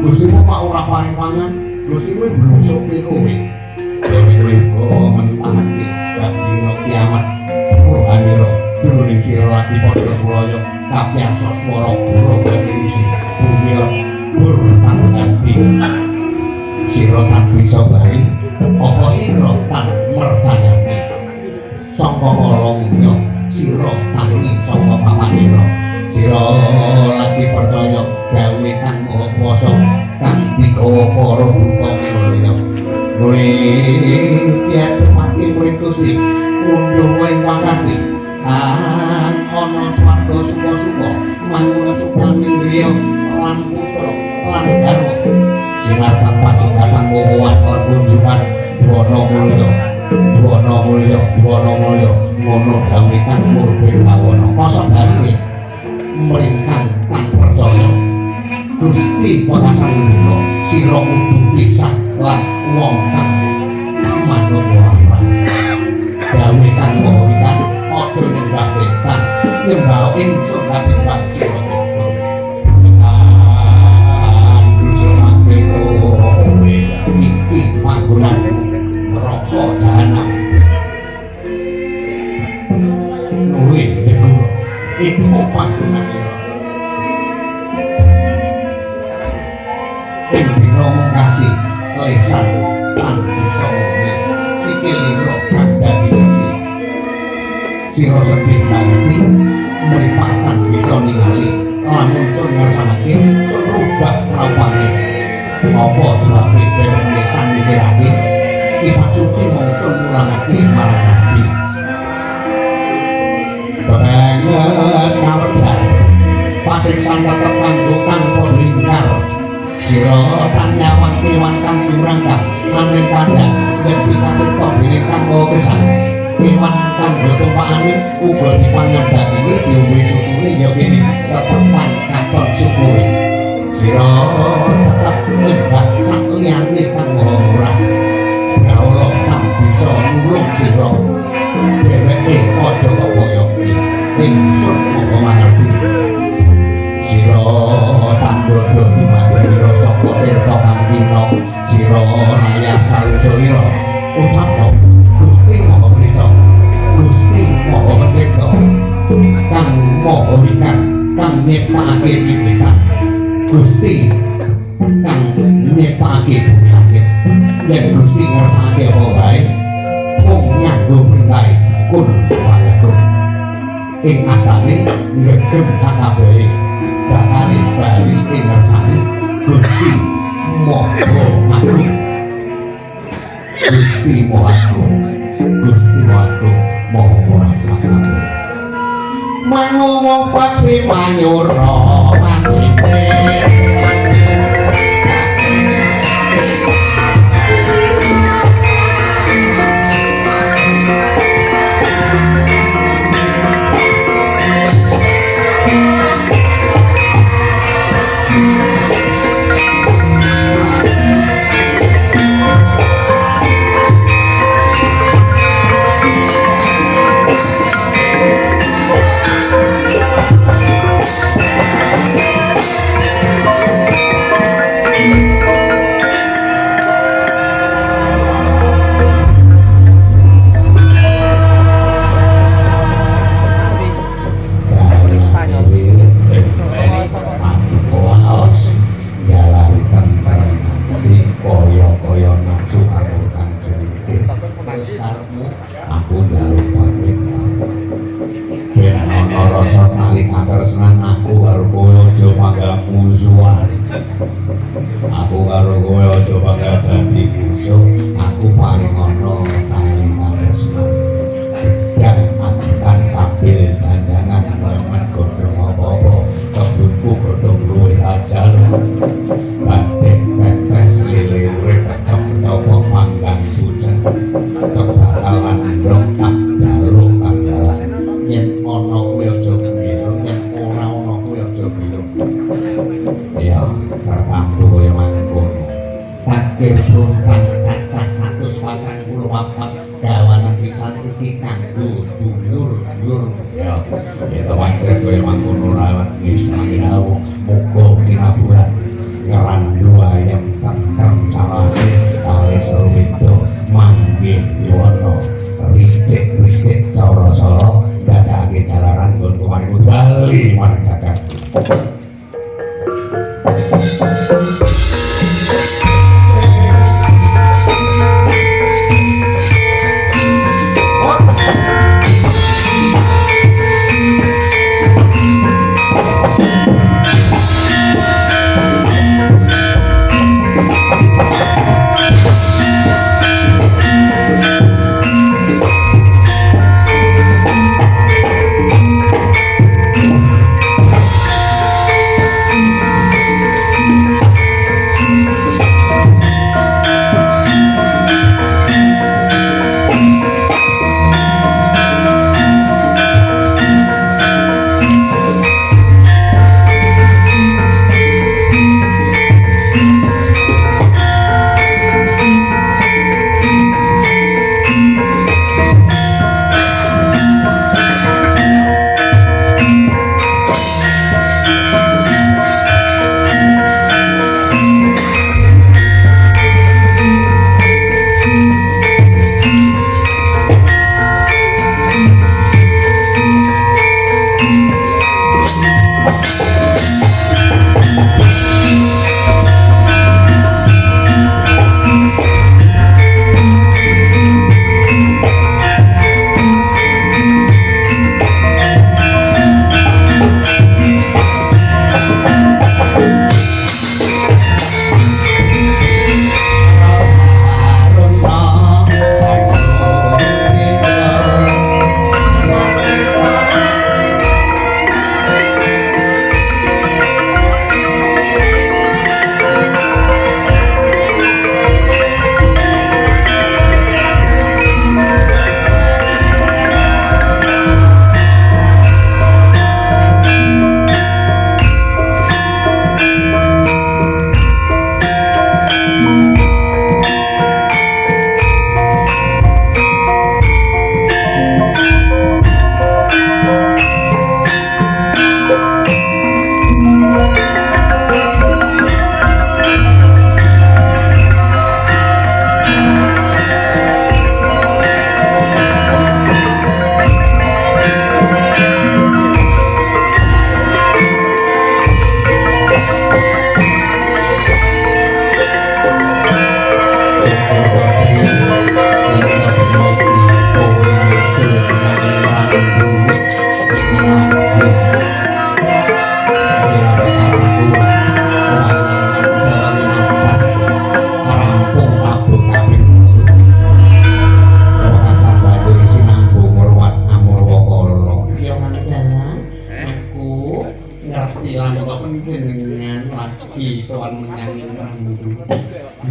S1: Gustimu pak ora paring pangan Gustimu blusuke kowe dhewe kowe mentahake dadi kiamat Purwanira jroning sira lati padha swaya kapiyasa swara guru bangisi bumi lebur tan ganti sira tak bisa bali apa sira tan mercayani sangka kalongnya sira tangi sangka papanira sira lagi percaya gawe kang maha kuwasa kang digawa para duta mulya mulih tiap mati mrikusi undung ing wakati ana swarga suka-suka manungsa sukaning griya lan putra lan garwa sinar tanpa singkatan wowoan kunjungan Dwana mulya ngono gawe kang murbe pawana kosok dalile mringkang kang percaya Gusti wakasan menika sira kudu pisah lan wong kang manut wae gawe kang muridan aja nyembah setan nyembah ingsun dadi sira iki panggonan neraka jahanam nuwe jegoro iku panggonan ing dina mungkasi lesan lan bisa sikil liro kang dadi saksi sira sedih nanging mripatan bisa ningali lamun sun ngrasakake sun rubah rawane apa sebab dheweke kan mikirake kitab suci mongso mulangake marang nabi banget kawedan pasiksan tetep kanggo kang padha ingkar sira kang nyawang kewan kang durang kang aneh kandhang dadi kacipta dening kang kesan kewan kang tumpakane uga dipangan dagine diombe susune ya kene tetep kang katon syukure sira tetep nyembah sak liyane kang ora ora kang bisa nulung sira dheweke aja kaya ingsun monggo mangerti sira tandodo dimati rasa nyiptake pikiran Gusti kang nyiptake penyakit yen Gusti ngersake apa wae mung nganggo perintah kun wayakun ing asane ngegem sakabehe bakal bali ing ngersane Gusti Moga Agung Gusti Moga Agung Gusti Moga Agung Moga sakabehe manungung pasti manyura mancine aku njaluk pamit ya ben ana rasa tali katresnan aku karo kowe aja panggah musuhan aku karo kowe aja panggah dadi musuh aku paling ana tali katresnan dan akan tampil janjangan lemen godhong apa-apa kebutku godhong luwih ajal batik tetes lili urip coba panggang bujen kebakalan ndok tak jaluk kandalan yen ana kuwi aja biru yen ora ana kuwi aja biru iya karepku kaya mangkono pakir plumpang cacah 144 dawanan pisan iki kanggo dulur-dulur ya itu pancen kaya mangkono lawat ngisani dawuh muga kinabulan ngerandu ayam tentrem salase alis rumido manggih yuwana ricik-ricik cara-cara dadake jalaran nggonku maring bali marang jagat iki sowan menyang Randu.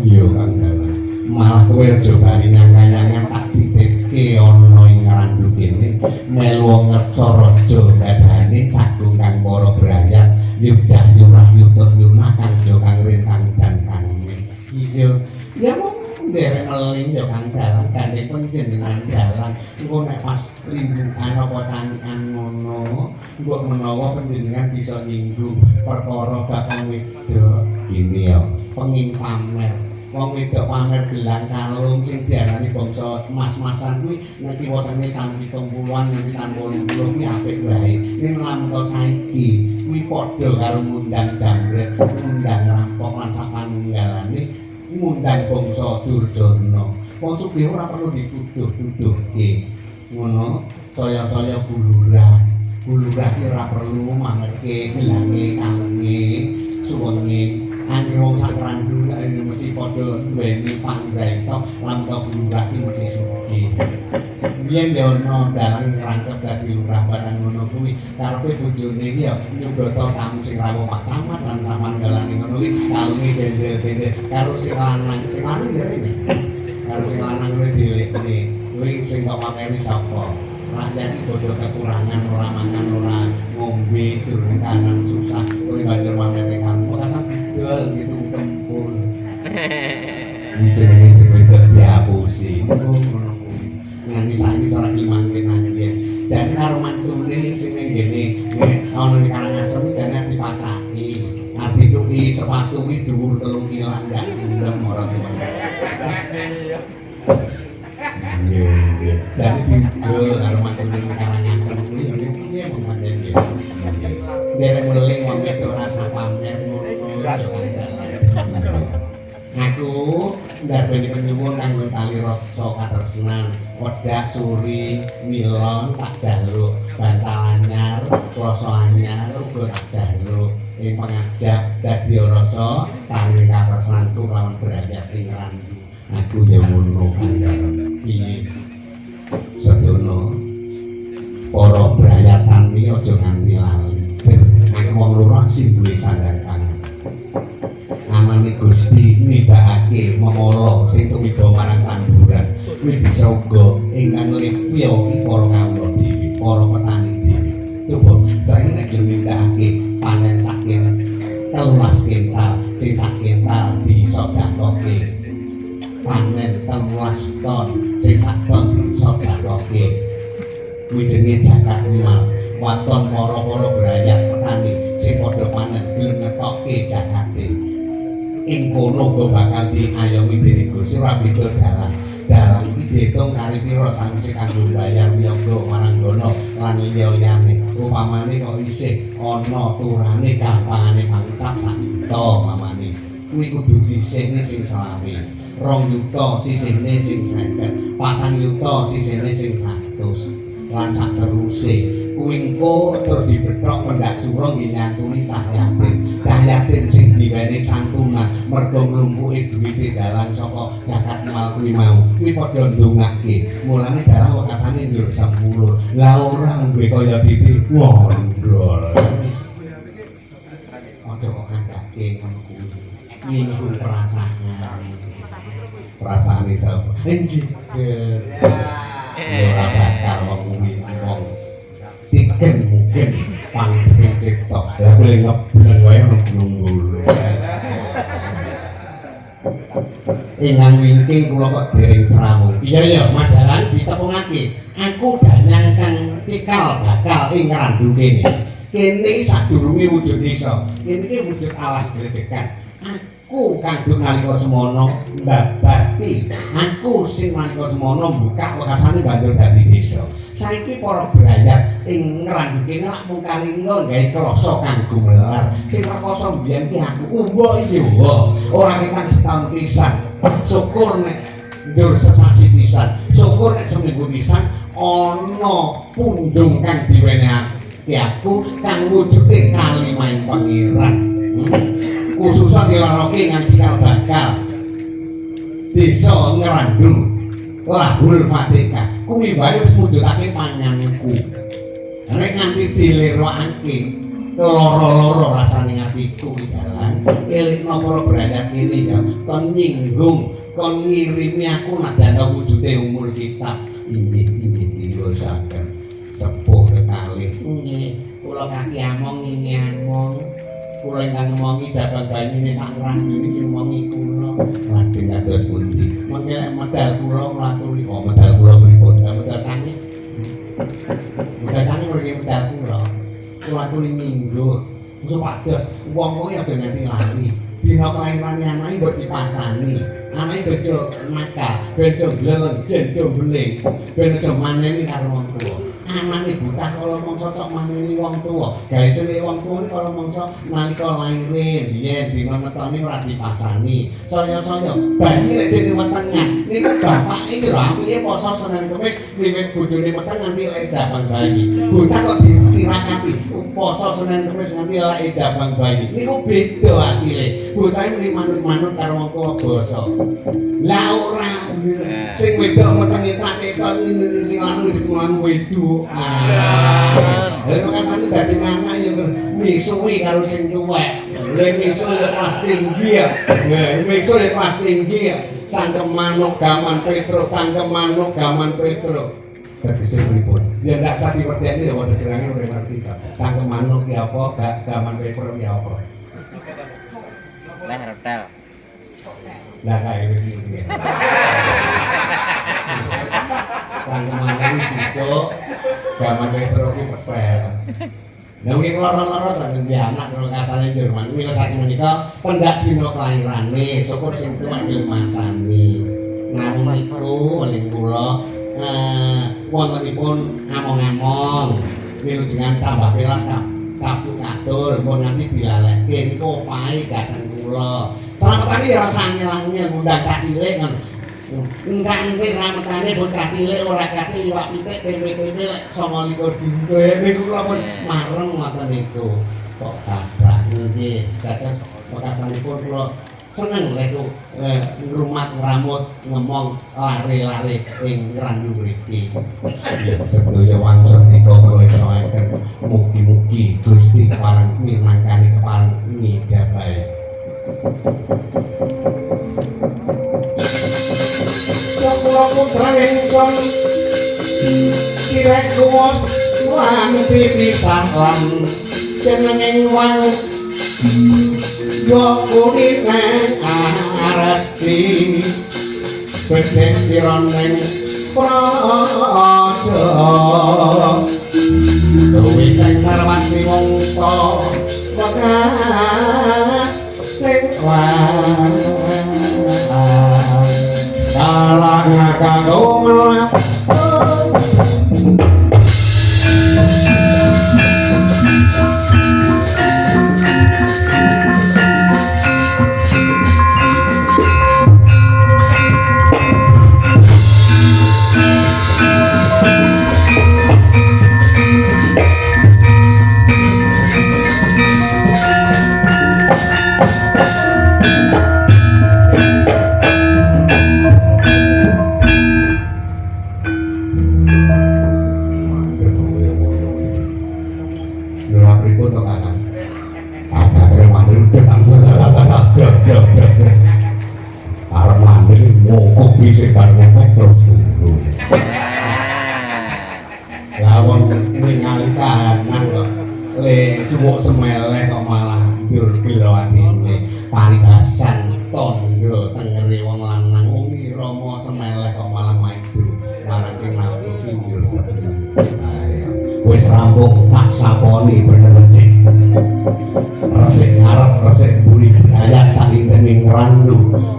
S1: Iya Kang Dalang. Malah kowe aja bali nyang-nyangan tak titipke ana ing Randu kene. Melu ngreksa raja dadane sagung kang para brayat, yudah yurah yutut yunah kang jo kang rintang jan kang. Iya. Ya mong derek meling ya Kang Dalang gandeng panjenengan dalang engko nek pas lindungan apa canikan ngono mbok menawa panjenengan bisa nyinggung perkara bakal wedok gini ya pengin pamer wong wedok pamer gelang kalung sing diarani bangsa emas-emasan kuwi nek kiwatene tahun 70-an nganti tahun 80 kuwi apik wae ning lamun saiki kuwi padha karo ngundang jambret ngundang rampok lan sapanunggalane ngundang bangsa Durjana. Wong sugih ora perlu dituduh-tuduhke. Ngono, saya-saya bulurah. Bulurah ki ora perlu mamerke gelange, kalunge, suwenge. Angger wong sak Randu kene mesti padha duweni panggraita lan bulurah ki mesti sugih. Biyen ya ono dalang ngrangkep dadi lurah barang ngono kuwi karepe bojone iki ya nyudoto tamu sing rawuh Pak Camat lan samangalane ngono kuwi kalunge bendel-bendel karo sing lanang ya rene karo sing lanang kuwi dilekne kuwi sing kok pameri sapa rakyat iki bodho kekurangan ora mangan ora ngombe durung kanan susah kuwi banjur pameri kan pokasan dol gitu tempul iki jenenge sing wedok diapusi ngono nganti saiki ora dimangke nang yen. Jane karo mantune sing ning ngene ana ning Karangasem jane dipacaki. Arti tuki sepatu kuwi dhuwur 3 kilan ndak ndem ora tuwa. Iya. Jane dijo karo mantune ning Karangasem kuwi piye mangke iki. Derek meling wong wedok rasa pamer ngono ya kan. Aku ndarbeni penyuwun kanggo tali rasa katresnan, wedak suri, milon tak jaluk, bantal anyar, kloso anyar uga tak jaluk. Ing pengajap dadi rasa tali katresnanku lawan berayat ing Randu. Aku ya ngono kandhane. Piye? Sedono para brayatan iki aja nganti lali. Aku wong lurah sing duwe sandang pangan. Amane Gusti nindakake memala sing tumiba marang tanduran kuwi bisa uga ingkang lipya iki para kawula dhewe para petani dhewe coba saiki nek nindakake panen saking 13 kintal sing sak kintal disodakoke panen 13 ton sing sak ton disodakoke kuwi jenenge zakat mal waton para brayat petani sing padha panen gelem ngetokke zakate ing kono kok bakal diayomi dening Gusti ora beda dalang iki diitung kali pira sawise kanggo bayar wiyaga marang dono lan liya-liyane upamane kok isih ana turane gampangane mangcap sak juta mamane kuwi kudu sisihne sing 20 2 juta sisihne sing 50 4 juta sisihne sing 100 lan sak teruse kuwi engko terus dibethok pendak sura nggih nyantuni cah yatim sing diwenehi santunan mergo nglumpuhi duwite dalang saka zakat mal kuwi mau kuwi padha ndongake mulane dalang wekasane njur 10 lah ora duwe kaya titik ngondol aja kok kandhake ngono kuwi nyinggung perasaan sapa enjiker ora bakal wong kuwi wong tiken mungkin panggung cipta lah boleh ngebleng wae ono gunung ngulu inang wingking kula kok dereng srawung iya Mas Dalang ditepungake aku danyang kang cikal bakal ing Randu kene sadurunge wujud desa kene iki wujud alas gregekan aku kang nalika semono mbabati aku sing nalika semono buka wekasane banjur dadi desa saiki para brayat ing Randu kene lak mung kalingga gawe kloso kanggo melar sing rekoso mbiyen ki aku umbo iki ora ketan setahun pisan syukur nek njur sesasi pisan syukur nek seminggu pisan ana punjung kang diwenehake aku kang wujude kalimaing pangeran khususan dilaroke nang cikal bakal desa Ngrandu lahul fatihah kuwi wae wis mujudake panganku nek nganti dilirwakake loro-loro rasane atiku iki dalan elingno para brandak kene ya kon nyinggung kon ngirimi aku nadana wujude umul kitab inggih dirosaken sepuh kekalih nggih kula kaki among ini among kula ingkang ngomongi jabang banyune sak randune sing ngomongi kula lajeng kados pundi mengke medal kula ngaturi medal kula pripun medal sange mriki medal kula aturi minggu supados wong-wong aja nganti lali dina kelairane anake mbok dipasani anake bejo nakal bejo gleleng bejo beling ben aja maneni karo wong tuwa anake bocah kala mangsa cok maneni wong tuwa gawe sene wong tuwa kala mangsa nalika laire biyen dina metone ora dipasani saya-saya bayi lek jene wetengan niku bapake iki lho apike poso Senin Kamis wiwit bojone meteng nganti lek jabang bayi bocah kok ditirakati poso Senin Kamis nganti lek jabang bayi niku beda asile bocah muni manut-manut karo wong tuwa basa lah ora sing wedok metenge tak ketok sing lanang ditulan wedok lha makasane dadi anak ya misuwi karo sing tuwek lha misu ya kelas tinggi ya misu ya kelas tinggi ya cangkem manuk gaman Petro cangkem manuk gaman Petro tegese pripun ya ndak sak diwedeni ya padha gerange ora ngerti ta cangkem manuk ya apa gaman Petro ya apa
S2: leher hotel
S1: lah kae wis iki cangkeman iki cicuk gaman Petro ki pepel lha iki loro-loro ten anak karo kasane Jerman mila saking menika pendak dina kelairane syukur sing tuwek masani namung niku weling kula wontenipun among-among wilujengan tambah pelas Sabtu katul pun nanti dilalekke niku opahe dateng kula slametane ya rasane ngundang cah cilik engkang slametane bocah cilik ora kate iwak pitik tempe-tempe lek 29 dina niku kula pun mareng ngoten niku kok tabrak nggih dados bekasanipun kula seneng lek ngrumat ngramut ngomong lare-lare ing randu mriki sedaya wangsul nika kula isawaken mugi-mugi Gusti pareng minangkani kepareng ngijabahi kula putra ingsun kirek kuwas wanti pisah lan jenenging wang yo kuwi nang arep Besek sironeng praja Dewi sing sarwati wangsa wekas sing dalang kanggo melap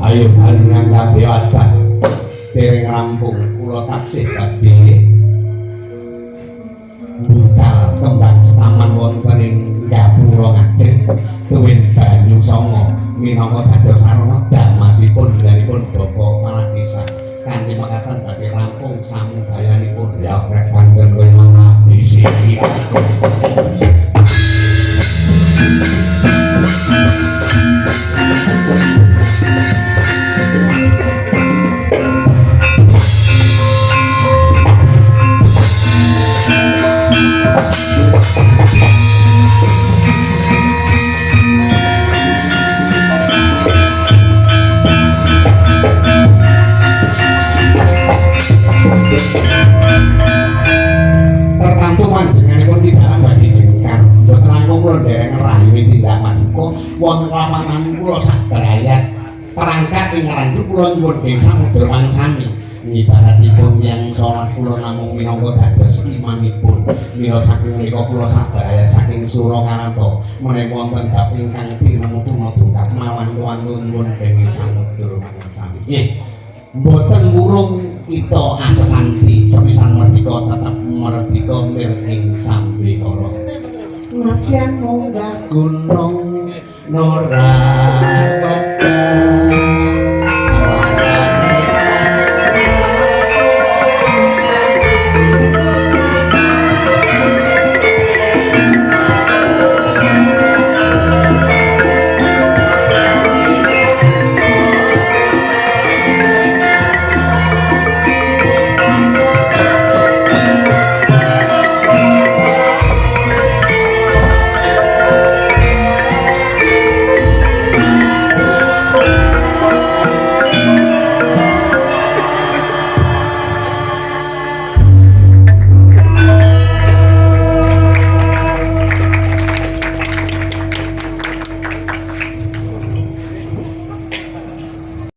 S1: ayo barengan kadhe adat dereng rampung kula taksih badhe budal kembang setaman wonten ing Gapura Ngajeng tuwin banyu sanga minangka dados sarana jamasipun denganipun Bapak Maladesa kanthi makaten badhe rampung samudayanipun ya nek pancen kowe mangabdi siki menika wonten kelapanan kula sabrayat perangkat ingkang kula nyuwun ing samudra wangsami ibaratipun yang salat kula namung minangka dados imamipun mila saking menika kula sabrayat saking Surakarta menawi wonten bab ingkang tinemu tuna-tuna mawan wonten nyuwun ing samudra wangsami nggih mboten murung kita asesanti sepisan merdeka tetep merdeka ing sambikala nadyan munggah gunung Norawata